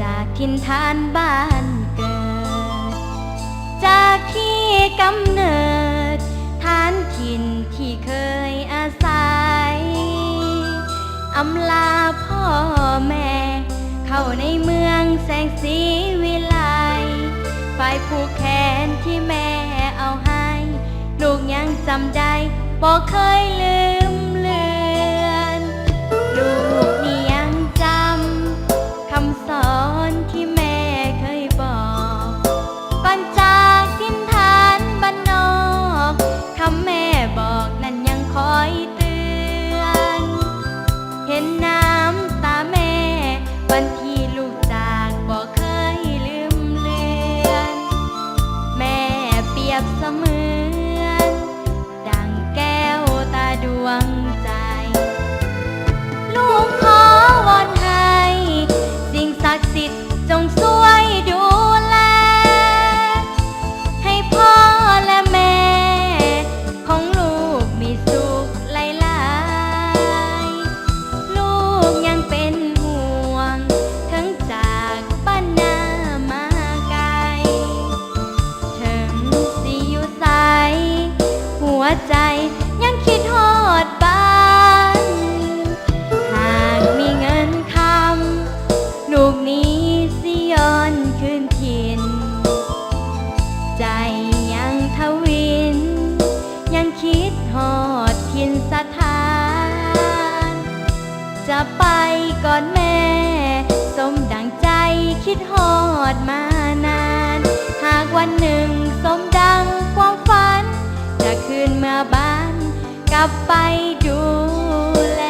จากถิ่นฐานบ้านเกิดจากที่กำเนิดฐานถิ่นที่เคยอาศัยอำลาพ่อแม่เข้าในเมืองแสงสีวิไลฝ่ายผูกแขนที่แม่เอาให้ลูกยังจำได้บอกเคยลืมเลือนลูกนี่ยังจำคำสอนที่แม่เคยบอกก่อนจากถิ่นฐานบ้านนอกคำแม่บอกนั้นยังคอยเตือนเห็นน้ำตาแม่วันที่ลูกจากบอกเคยลืมเลือนแม่เปรียบเสมือนดังแก้วตาดวงใจลูกขอวอนให้สิ่งศักดิ์สิทธิ์จงช่วยดูแลให้พ่อและแม่ของลูกมีสุขหลายๆลูกยังเป็นห่วงทั้งจากบ้านนามาไกลถึงสิอยู่ไสหัวใจยังคิดฮอดบ้านหากมีเงินคำลูกนี้สิย้อนคืนถิ่นใจยังทวินยังคิดฮอดถิ่นสถานจะไปก่อนแม่สมดังใจคิดฮอดมานานหากวันหนึ่งสมดังความฝันจะคืนมาบ้านกลับไปดูแล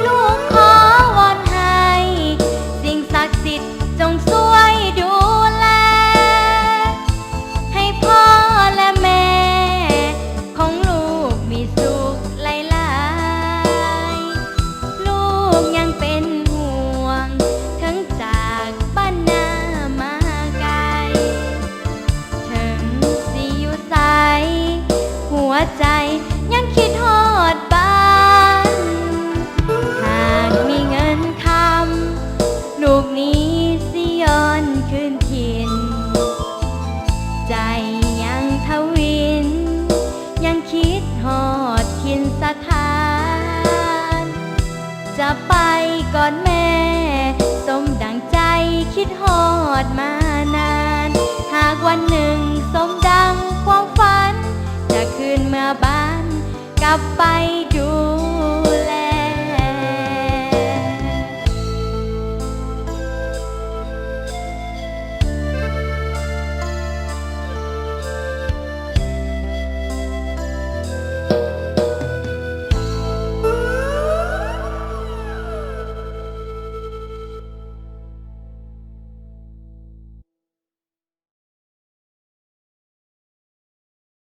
ลูกขอวอนให้สิ่งศักดิ์สิทธิ์จงช่วยดูแลให้พ่อและแม่ของลูกมีสุขหลายๆลูกยังเป็นห่วงทั้งจากบ้านนามาไกลถึงสิอยู่ไสหัวใจยังคิดฮอดบ้านหากมีเงินคำลูกนี้สิย้อนคืนถิ่นใจยังทวินยังคิดฮอดถิ่นสถานจะไปก่อนแม่สมดังใจคิดฮอดมานานหากวันหนึ่งสมดังความฝันจะคืนมาบ้านกลับไปดูแล